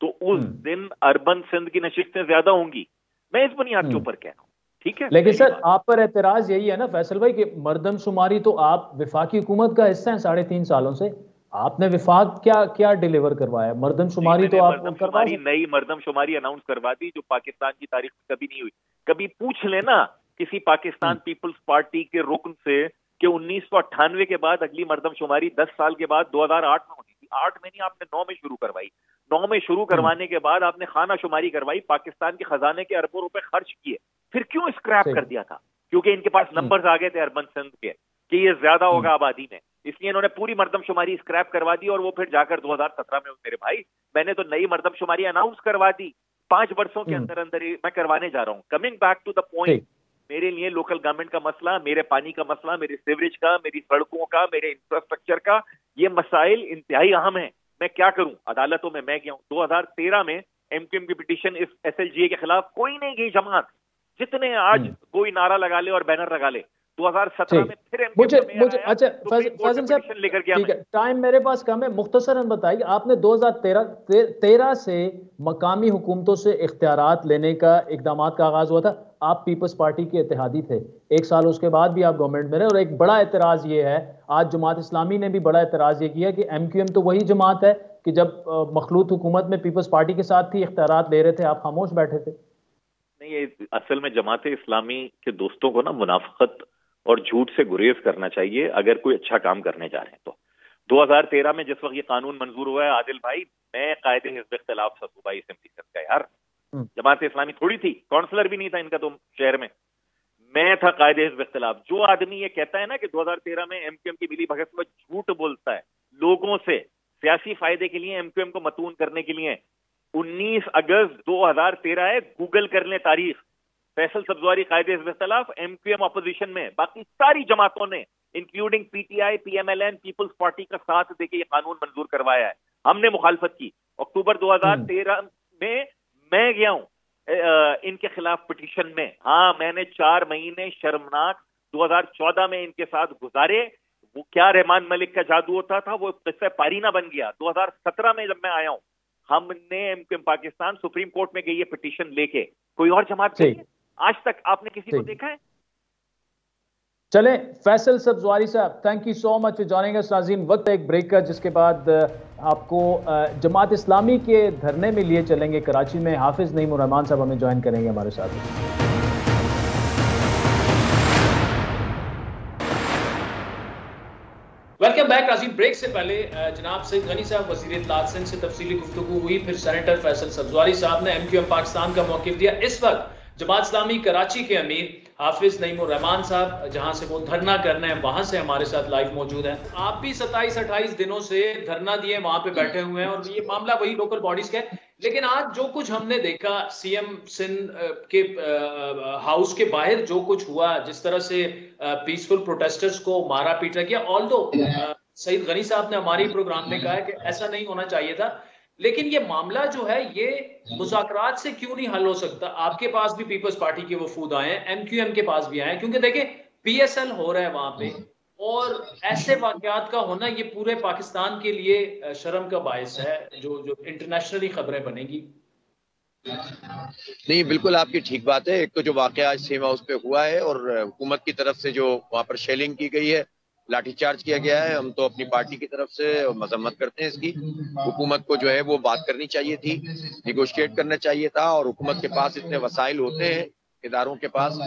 तो उस दिन अर्बन सिंध की नशिस्तें ज्यादा होंगी, मैं इस बुनियाद के ऊपर कह रहा हूँ, ठीक है। लेकिन सर आप पर एतराज यही है ना फैसल भाई कि मर्दमशुमारी तो आप विफाकी हुकूमत का हिस्सा हैं 3.5 सालों से, आपने विफाक क्या डिलीवर करवाया? मर्दमशुमारी तो आप नई मर्दमशुमारी अनाउंस करवा दी जो पाकिस्तान की तारीख में कभी नहीं हुई। कभी पूछ लेना किसी पाकिस्तान पीपल्स पार्टी के रुकन से कि 1998 के बाद अगली मर्दमशुमारी 10 साल के बाद 2008 में होनी थी। 8 में नहीं, आपने 9 में शुरू करवाई। 9 में शुरू करवाने के बाद आपने खाना शुमारी करवाई, पाकिस्तान के खजाने के अरबों रुपए खर्च किए, फिर क्यों स्क्रैप कर दिया था? क्योंकि इनके पास नंबर्स आ गए थे अर्बन सिंध के कि ये ज्यादा होगा आबादी में, इसलिए इन्होंने पूरी मर्दमशुमारी स्क्रैप करवा दी। और वो फिर जाकर 2017 में, मेरे भाई मैंने तो नई मर्दमशुमारी अनाउंस करवा दी 5 वर्षों के अंदर अंदर मैं करवाने जा रहा हूँ। Coming back to the point, मेरे लिए लोकल गवर्नमेंट का मसला, मेरे पानी का मसला, मेरे सीवरेज का, मेरी सड़कों का, मेरे इंफ्रास्ट्रक्चर का, ये मसाइल इंतहाई अहम है। मैं क्या करूं, अदालतों में मैं गया हूं। 2013 में एमक्यूएम की पिटीशन इस एसएलजीए के खिलाफ कोई नहीं गई जमात, जितने आज कोई नारा लगा ले और बैनर लगा ले। 2017 में फिर मुझे अच्छा फैसल साहब लेकर गया, ठीक है, टाइम मेरे पास कम है, मुख्तसरन बताइए। आपने 2013 से मकामी हुकूमतों से इख्तियारात लेने का इकदामात का आगाज हुआ था, आप पीपल्स पार्टी के इत्तेहादी थे, 1 साल उसके बाद भी आप गवर्नमेंट में रहे। और एक बड़ा एतराज ये है, आज जमात इस्लामी ने भी बड़ा एतराज ये किया कि एमक्यूएम तो वही जमात है कि जब मखलूत हुकूमत में पीपल्स पार्टी के साथ थी, इख्तियारात ले रहे थे, आप खामोश बैठे थे। नहीं, ये असल में जमात इस्लामी के दोस्तों को ना मुनाफिकत और झूठ से गुरेज करना चाहिए अगर कोई अच्छा काम करने जा रहे हैं तो। 2013 में जिस वक्त ये कानून मंजूर हुआ है आदिल भाई, मैं कायदे हिज़्ब इख्तिलाफ था सूबाई असेंबली का यार, जमात इस्लामी थोड़ी थी, काउंसलर भी नहीं था इनका तो शहर में, मैं था कायदे हिज़्ब इख्तिलाफ। जो आदमी ये कहता है ना कि 2013 में एमक्यूएम की मिली भगत में, झूठ बोलता है लोगों से सियासी फायदे के लिए, एमक्यूएम को मतून करने के लिए। 19 अगस्त 2013 है, गूगल कर ले तारीख, फैसल सब्जवारी कायदे हिज़्ब इख्तिलाफ, एमक्यूएम अपोजिशन में, बाकी सारी जमातों ने इंक्लूडिंग पीटीआई, पीएमएलएन, पीपल्स पार्टी का साथ देके ये कानून मंजूर करवाया है। हमने मुखालफत की। अक्टूबर 2013 में मैं गया हूं इनके खिलाफ पिटीशन में। हाँ, मैंने 4 महीने शर्मनाक 2014 में इनके साथ गुजारे। वो क्या रहमान मलिक का जादू होता था, वो किस्सा पारीना बन गया। 2017 में जब मैं आया हूं, हमने एमक्यूएम पाकिस्तान सुप्रीम कोर्ट में गई है पिटीशन लेके, कोई और जमात गई है? आज तक आपने किसी को देखा है? चले फैसल सब्जवारी साहब, thank you so much for joining us. नाज़रीन, वक्त एक ब्रेक का, जिसके बाद आपको जमात इस्लामी के धरने में लिए चलेंगे कराची में। हाफिज नईम रहमान साहब हमें ज्वाइन करेंगे हमारे साथ। वेलकम बैक नाज़रीन। ब्रेक से पहले जनाब सईद गनी साहब वज़ीर इत्तलात सिंध से तफसीली गुफ्तगू हुई, फिर सेनेटर फैसल सब्जवारी साहब ने एमक्यूएम पाकिस्तान का मौक़िफ़ दिया। इस वक्त जमात इस्लामी कराची के अमीर हाफिज नईम रहमान साहब, जहां से वो धरना करने हैं, वहां से हमारे साथ लाइव मौजूद हैं। आप भी 27-28 दिनों से धरना दिए वहां पे बैठे हुए हैं और ये मामला वही लोकल बॉडीज का है। लेकिन आज जो कुछ हमने देखा सीएम सिंध के हाउस के बाहर जो कुछ हुआ, जिस तरह से पीसफुल प्रोटेस्टर्स को मारा पीटा गया, ऑल्दो सईद गनी साहब ने हमारे प्रोग्राम में कहा है कि ऐसा नहीं होना चाहिए था, लेकिन ये मामला जो है ये मुज़ाकरात से क्यों नहीं हल हो सकता? आपके पास भी पीपल्स पार्टी के वफूद आए हैं, एमक्यूएम के पास भी आए हैं, क्योंकि देखिए पीएसएल हो रहा है वहां पे, और ऐसे वाकयात का होना ये पूरे पाकिस्तान के लिए शर्म का बायस है, जो जो इंटरनेशनली खबरें बनेगी। नहीं, बिल्कुल आपकी ठीक बात है। एक तो जो वाकया आज सेम हाउस पे हुआ है और हुकूमत की तरफ से जो वहां पर शेलिंग की गई है, लाठीचार्ज किया गया है, हम तो अपनी पार्टी की तरफ से मजम्मत करते हैं इसकी। हुकूमत को जो है वो बात करनी चाहिए थी, निगोशिएट करना चाहिए था, और हुकूमत के पास इतने वसाइल होते हैं इदारों के पास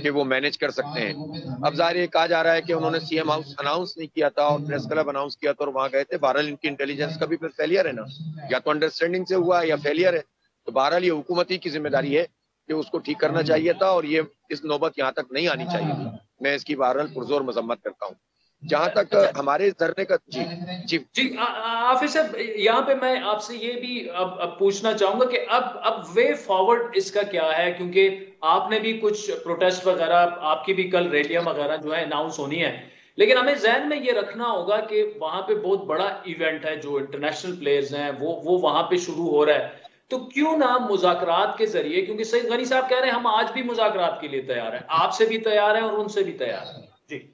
कि वो मैनेज कर सकते हैं। अब जाहिर ये कहा जा रहा है कि उन्होंने सीएम हाउस अनाउंस नहीं किया था और प्रेस क्लब अनाउंस किया था और वहां गए थे। बहरहाल इनकी इंटेलिजेंस का भी फिर फेलियर है ना, या तो अंडरस्टैंडिंग से हुआ या फेलियर है। तो बहरहाल ये हुकूमत ही की जिम्मेदारी है कि उसको ठीक करना चाहिए था, और ये इस नौबत यहाँ तक नहीं आनी चाहिए थी। मैं इसकी बहरहाल पुरजोर मजम्मत करता हूँ। जहां तक हमारे धरने का जी जी जी आफिस साहब, यहाँ पे मैं आपसे ये भी अब पूछना चाहूंगा कि अब वे फॉरवर्ड इसका क्या है, क्योंकि आपने भी कुछ प्रोटेस्ट वगैरह, आपकी भी कल रैलियां वगैरह जो है अनाउंस होनी है, लेकिन हमें जहन में ये रखना होगा कि वहां पे बहुत बड़ा इवेंट है, जो इंटरनेशनल प्लेयर्स हैं वो वहां पे शुरू हो रहा है। तो क्यों ना मुज़ाकरात के जरिए, क्योंकि सईद गनी साहब कह रहे हैं हम आज भी मुज़ाकरात के लिए तैयार हैं, आपसे भी तैयार हैं और उनसे भी तैयार हैं। जी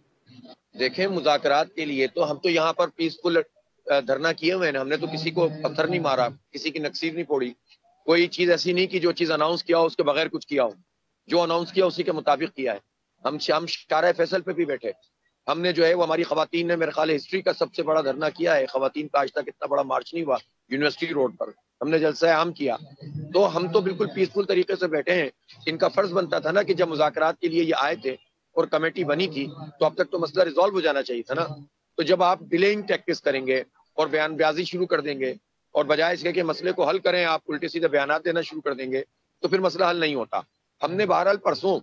देखें, मुज़ाकरात के लिए तो हम तो यहाँ पर पीसफुल धरना किए हुए हैं। हमने तो किसी को पत्थर नहीं मारा, किसी की नक्सीर नहीं फोड़ी, कोई चीज ऐसी नहीं कि जो चीज अनाउंस किया हो उसके बगैर कुछ किया हो। जो अनाउंस किया उसी के मुताबिक किया है। हम शाम शारा फैसल पे भी बैठे, हमने जो है वो हमारी खवातीन ने मेरे ख्याल हिस्ट्री का सबसे बड़ा धरना किया है। खवातीन का आज तक इतना बड़ा मार्च नहीं हुआ यूनिवर्सिटी रोड पर, हमने जलसा आम किया। तो हम तो बिल्कुल पीसफुल तरीके से बैठे हैं। इनका फर्ज बनता था ना कि जब मुज़ाकरात के लिए ये आए थे और कमेटी बनी थी तो अब तक तो मसला रिजॉल्व हो जाना चाहिए था ना। तो जब आप डिलेइंग टैक्टिस करेंगे और बयानबाजी शुरू कर देंगे और बजाय इसके कि मसले को हल करें आप उल्टे सीधे बयान देना शुरू कर देंगे तो फिर मसला हल नहीं होता। हमने बहरहाल परसों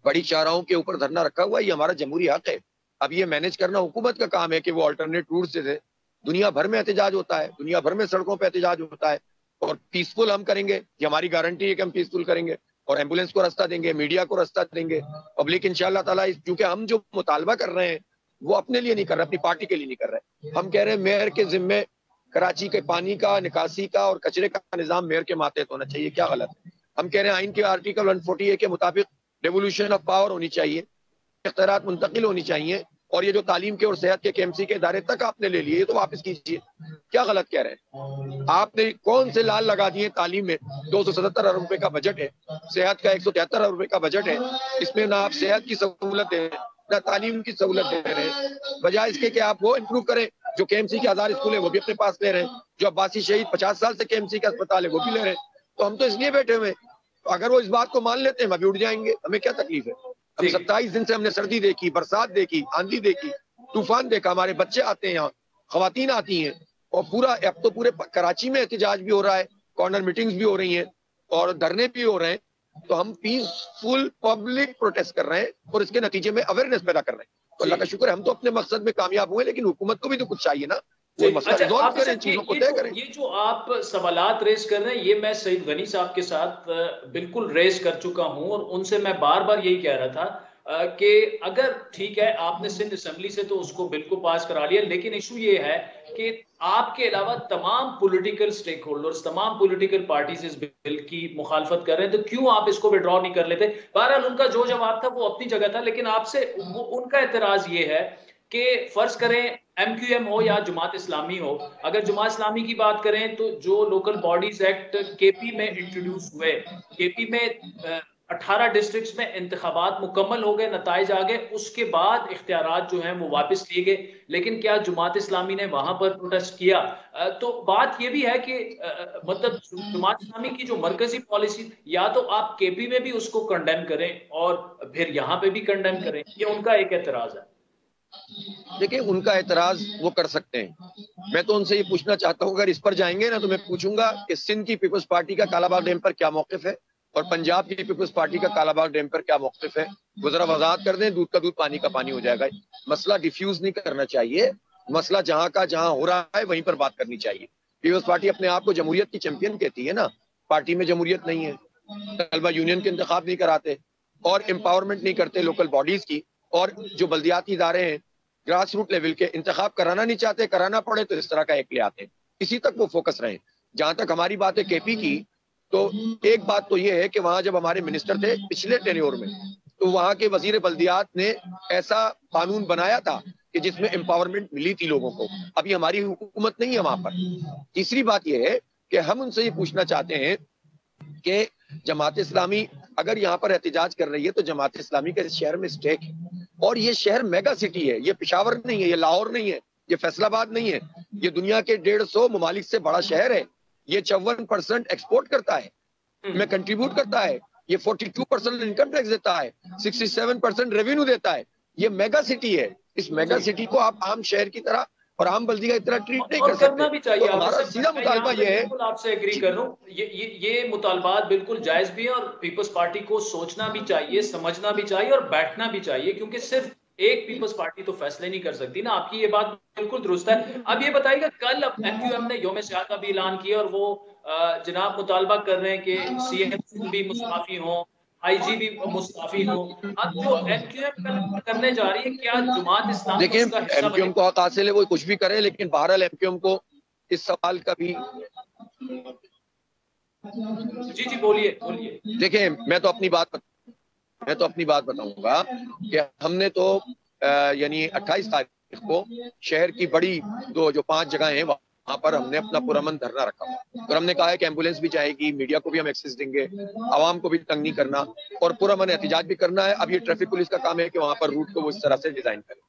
बड़ी शाहराहों के ऊपर धरना रखा हुआ, ये हमारा जमहूरी हक है। अब ये मैनेज करना हुकूमत का काम है कि वो अल्टरनेट रूट से दे। दुनिया भर में एहतजाज होता है, दुनिया भर में सड़कों पर एहतजाज होता है, और पीसफुल हम करेंगे, ये हमारी गारंटी है कि हम पीसफुल करेंगे और एम्बुलेंस को रास्ता देंगे, मीडिया को रास्ता देंगे। पब्लिक इंशाल्लाह ताला, क्योंकि हम जो मुतालबा कर रहे हैं वो अपने लिए नहीं कर रहे, अपनी पार्टी के लिए नहीं कर रहे। हम कह रहे हैं मेयर के जिम्मे कराची के पानी का, निकासी का और कचरे का निजाम मेयर के माथे होना चाहिए। क्या गलत है? हम कह रहे हैं आइन के आर्टिकल 140A के मुताबिक डेवोल्यूशन ऑफ पावर होनी चाहिए, इख्तियारात मुंतकिल होनी चाहिए, और ये जो तालीम के और सेहत के KMC के इदारे तक आपने ले लिए तो वापस कीजिए। क्या गलत कह रहे हैं? आपने कौन से लाल लगा दिए? तालीम में 277 अरब रुपए का बजट है, सेहत का 173 अरब रुपए का बजट है, इसमें ना आप सेहत की सहूलत दे रहे ना तालीम की सहूलत दे रहे हैं। बजाय इसके कि आप वो इंप्रूव करें, जो KMC के 1000 स्कूल है वो भी अपने पास ले रहे हैं, जो अब्बासी शहीद 50 साल से KMC का अस्पताल है वो भी ले रहे हैं। तो हम तो इसलिए बैठे हुए, तो अगर वो इस बात को मान लेते हैं हम अभी उठ जाएंगे, हमें क्या तकलीफ है? हम 27 दिन से हमने सर्दी देखी, बरसात देखी, आंधी देखी, तूफान देखा, हमारे बच्चे आते हैं यहाँ, खवातीन आती हैं, और पूरा अब तो पूरे कराची में एहतजाज भी हो रहा है, कॉर्नर मीटिंग्स भी हो रही हैं और धरने भी हो रहे हैं। तो हम पीसफुल पब्लिक प्रोटेस्ट कर रहे हैं और इसके नतीजे में अवेयरनेस पैदा कर रहे हैं। तो अल्लाह का शुक्र है हम तो अपने मकसद में कामयाब हुए, लेकिन हुकूमत को भी तो कुछ चाहिए ना, वो मसला रिजॉल्व करें, चीजों को तय करें। ये जो आप सवालात रेस कर रहे हैं ये मैं सईद गनी साहब के साथ बिल्कुल रेस कर चुका हूं, और उनसे मैं बार बार यही कह रहा था कि अगर ठीक है आपने सिंध असेंबली से तो उसको बिल को पास करा लिया, लेकिन इशू ये है कि आपके अलावा तमाम पॉलिटिकल स्टेक होल्डर्स, तमाम पॉलिटिकल पार्टीज इस बिल की मुखालफत कर रहे हैं, तो क्यों आप इसको विड्रॉ नहीं कर लेते? बहरहाल उनका जो जवाब था वो अपनी जगह था, लेकिन आपसे उनका एतराज ये है कि फर्ज करें MQM हो या जमात इस्लामी हो, अगर जमात इस्लामी की बात करें तो जो लोकल बॉडीज एक्ट KP में इंट्रोड्यूस हुए, KP में 18 डिस्ट्रिक्ट्स में इंतखाबात मुकम्मल हो गए, नताइज आ गए, उसके बाद इख्तियारात जो हैं वो वापस लिए गए, लेकिन क्या जमात इस्लामी ने वहां पर प्रोटेस्ट किया? तो बात ये भी है कि मतलब जमात इस्लामी की जो मरकजी पॉलिसी, या तो आप KP में भी उसको कंडेम करें और फिर यहाँ पे भी कंडेम करें, ये उनका एक एतराज है। देखिए, उनका एतराज वो कर सकते हैं। मैं तो उनसे ये पूछना चाहता हूँ, अगर इस पर जाएंगे ना तो मैं पूछूंगा कि सिंध की पीपल्स पार्टी का कालाबाग डैम पर क्या मौकिफ है और पंजाब की पीपल्स पार्टी का कालाबाग डैम पर क्या मौकिफ है। वो जरा वजाहत कर दें, दूध का दूध पानी का पानी हो जाएगा। मसला डिफ्यूज नहीं करना चाहिए, मसला जहां का जहां हो रहा है वहीं पर बात करनी चाहिए। पीपल्स पार्टी अपने आप को जमहूरियत की चैंपियन कहती है ना, पार्टी में जमहूरियत नहीं है, तलबा यूनियन के इंतखाब नहीं कराते और एम्पावरमेंट नहीं करते लोकल बॉडीज की, और जो बल्दियाती इदारे हैं ग्रास रूट लेवल के इंतखाब कराना नहीं चाहते, कराना पड़े तो इस तरह का एक ले आते हैं, इसी तक वो फोकस रहे। जहां तक हमारी बात है केपी की, तो एक बात तो ये है कि वहां जब हमारे मिनिस्टर थे पिछले टेन्योर में, तो वहां के वजीर बल्दियात ने ऐसा कानून बनाया था कि जिसमें एम्पावरमेंट मिली थी लोगों को। अभी हमारी हुकूमत नहीं है वहां पर। तीसरी बात यह है कि हम उनसे ये पूछना चाहते हैं कि जमात इस्लामी अगर यहाँ पर एहतजाज कर रही है तो जमात इस्लामी के शहर में स्टेक है, और ये शहर मेगा सिटी है, ये पेशावर नहीं है, ये लाहौर नहीं है, ये फैसलाबाद नहीं है, ये दुनिया के 150 ममालिक से बड़ा शहर है। ये 54% एक्सपोर्ट करता है, में कंट्रीब्यूट करता है, ये 42% इनकम टैक्स देता है, 67% रेवेन्यू देता है। ये मेगा सिटी है। इस मेगा सिटी को आप आम शहर की तरह और आम बल्दिया की तरह ट्रीट नहीं कर सकते। भी चाहिए। तो हमारा सीधा मुतालबा ये है, आपसे एग्री कर रहा हूं, ये मुतालबात बिल्कुल जायज भी है और पीपल्स पार्टी को सोचना भी चाहिए, समझना भी चाहिए और बैठना भी चाहिए, क्योंकि सिर्फ एक पीपल्स पार्टी तो फैसले नहीं कर सकती ना। आपकी ये बात बिल्कुल दुरुस्त है। अब ये बताइएगा, कल एमक्यूएम ने यौम सियाह का भी ऐलान किया और वो जनाब मुतालबा कर रहे हैं कि सीएम भी मुस्ताफी हो, आईजी भी मुस्ताफी हो। अब जो एमक्यूएम करने जा रही है, क्या जमात इस्लामी देखिए एमक्यूएम को हक हासिल है वो कुछ भी करे, लेकिन बहरहाल एमक्यूएम को इस सवाल का भी जी बोलिए। देखिए मैं तो अपनी बात बताऊंगा कि हमने तो यानी 28 तारीख को शहर की बड़ी जो 5 जगह हैं वहां पर हमने अपना पुरअमन धरना रखा और हमने कहा है कि एम्बुलेंस भी जाएगी, मीडिया को भी हम एक्सेस देंगे, आवाम को भी तंग नहीं करना और पुरअमन एहतजाज भी करना है। अब ये ट्रैफिक पुलिस का काम है कि वहां पर रूट को वो इस तरह से डिजाइन करें।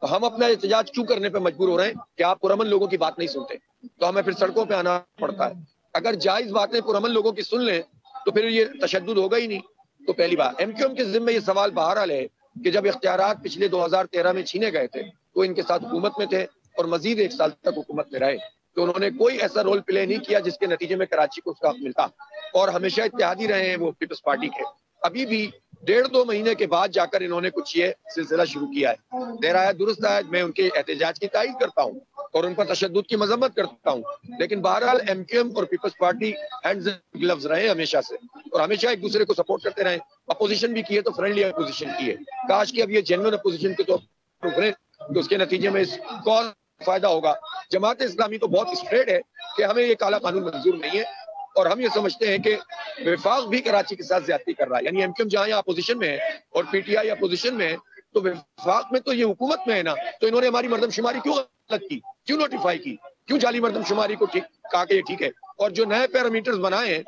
तो हम अपना एहतजाज क्यों करने पर मजबूर हो रहे हैं कि आप पुरअमन लोगों की बात नहीं सुनते, तो हमें फिर सड़कों पर आना पड़ता है। अगर जायज बातें पुरअमन लोगों की सुन लें तो फिर ये तशद्दुद होगा ही नहीं। तो पहली बात, एमक्यूएम के जिम्मे ये सवाल बहरहाल है कि जब इख्तियारात पिछले 2013 में छीने गए थे तो इनके साथ हुकूमत में थे और मजीद 1 साल तक हुकूमत में रहे, तो उन्होंने कोई ऐसा रोल प्ले नहीं किया जिसके नतीजे में कराची को उसका हक मिलता, और हमेशा इत्तेहादी रहे हैं वो पीपल्स पार्टी के। अभी भी 1.5-2 महीने के बाद जाकर इन्होंने कुछ ये सिलसिला शुरू किया है। देर आया दुरुस्त आया, मैं उनके एहतजाज की तायीद करता हूँ और उन पर तशद्दुद की मजम्मत करता हूँ, लेकिन बहरहाल एमक्यूएम और Peoples Party hands and gloves रहे हमेशा से और हमेशा एक दूसरे को सपोर्ट करते रहे। अपोजिशन भी की है तो फ्रेंडली अपोजिशन की है। काश कि अब ये जेन्युइन अपोजिशन के तो उसके नतीजे में इसको फायदा होगा। जमात इस्लामी तो बहुत स्ट्रेट है कि हमें ये काला कानून मंजूर नहीं है और हम ये समझते हैं कि विफाक भी कराची के साथ ज्यादती कर रहा है। यानी एमक्यूएम जहां यहाँ अपोजिशन में है और पीटीआई अपोजिशन में है, तो विफाक में तो ये हुकूमत में है ना, तो इन्होंने हमारी मरदमशुमारी क्यों गलत की, क्यों नोटिफाई की, क्यों जाली मरदमशुमारी को ठीक कहा कि ये ठीक है, और जो नए पैरामीटर्स बनाए हैं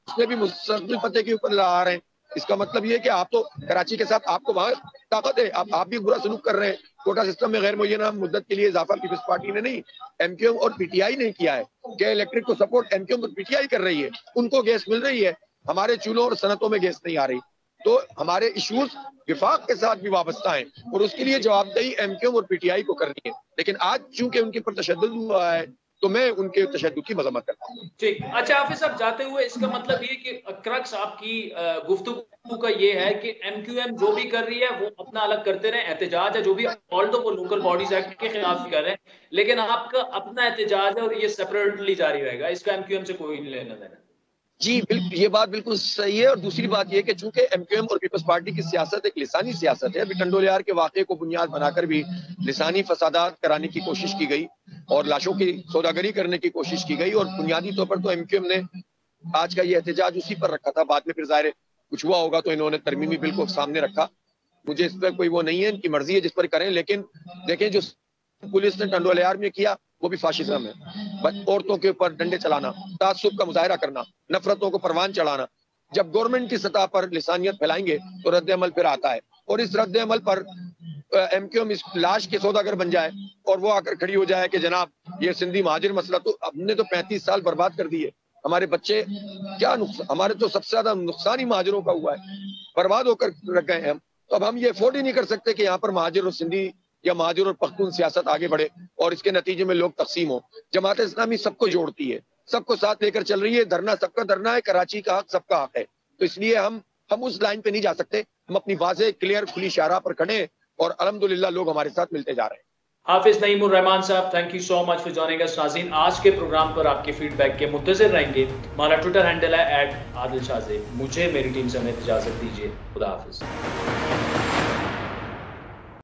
उसमें भी मुस्तकिल पते के ऊपर ला रहे हैं। इसका मतलब ये है कि आप तो कराची के साथ आपको वहां ताकत है, आप भी बुरा सलूक कर रहे हैं। कोटा सिस्टम में गैर मुय्यना मुद्दत के लिए इजाफा पीपल्स पार्टी ने नहीं, एमक्यूएम और पीटीआई ने किया है। क्या इलेक्ट्रिक को सपोर्ट एमक्यूएम और पीटीआई कर रही है, उनको गैस मिल रही है, हमारे चूल्हों और सनतों में गैस नहीं आ रही। तो हमारे इश्यूज विफाक के साथ भी वाबस्ता हैं और उसके लिए जवाबदेही एमक्यूएम और पीटीआई को करनी है। लेकिन आज चूंकि उनके ऊपर तशद्दुद हुआ है तो मैं उनके तशद्दुद की मजम्मत करता हूँ। ठीक, अच्छा हाफिज साहब, जाते हुए इसका मतलब ये कि क्रक्स आपकी गुफ्तगू का ये है कि एमक्यूएम जो भी कर रही है वो अपना अलग करते रहे, एहतजाज है जो भी, ऑल्दो वो लोकल बॉडीज एक्ट के खिलाफ कर रहे हैं, लेकिन आपका अपना एहतजाज है और ये सेपरेटली जारी रहेगा, इसका एमक्यूएम से कोई लेना देना। जी बिल्कुल, ये बात बिल्कुल सही है। और दूसरी बात ये कि चूंकि एमक्यूएम और पीपल्स पार्टी की सियासत एक लिसानी सियासत है, अभी टंडोलियार के वाक़े को बुनियाद बनाकर भी लिसानी फसादात कराने की कोशिश की गई और लाशों की सौदागरी करने की कोशिश की गई, और बुनियादी तौर पर तो एमक्यूएम ने आज का ये एहतजाज उसी पर रखा था। बाद में फिर ज़ाहिर कुछ हुआ होगा तो इन्होंने तरमीमी बिल को सामने रखा। मुझे इस पर कोई वो नहीं है, इनकी मर्जी है जिस पर करें, लेकिन देखें जो पुलिस ने टंडोलियार में किया वो भी फाशिज्म है। औरतों के ऊपर डंडे चलाना, तासुब का मुजाहरा करना, नफरतों को परवान चढ़ाना। जब गवर्नमेंट की सतह पर लिसानियत फैलाएंगे तो रद्द अमल फिर आता है, और इस रद्द अमल पर एमक्यूएम इस लाश के सौदागर बन जाए और वो आकर खड़ी हो जाए कि जनाब ये सिंधी महाजिर मसला, तो हमने तो 35 साल बर्बाद कर दिए, हमारे बच्चे क्या नुकसान, हमारे तो सबसे ज्यादा नुकसान ही महाजिरों का हुआ है, बर्बाद होकर रख गए हम। तो अब हम ये अफोर्ड ही नहीं कर सकते कि यहाँ पर महाजिर और सिंधी या महाजिर और पख्तून सियासत आगे बढ़े और इसके नतीजे में लोग तकसीम हो। जमात इस्लामी सबको जोड़ती है, सबको साथ लेकर चल रही है। धरना सबका धरना है, कराची का हक सबका हक है, तो इसलिए हम उस लाइन पे नहीं जा सकते। हम अपनी वाज़ेह क्लियर खुली शाहराह पर खड़े हैं और अल्हम्दुलिल्लाह लोग हमारे साथ मिलते जा रहे हैं। हाफिज नईमुर रहमान साहब, thank you so much for joining us. नाज़रीन, आज के प्रोग्राम पर आपके फीडबैक के मुंतज़िर रहेंगे। हमारा ट्विटर हैंडल है @आदिल शाज़ेब। मुझे मेरी टीम समेत इजाजत दीजिए। खुदा हाफिज।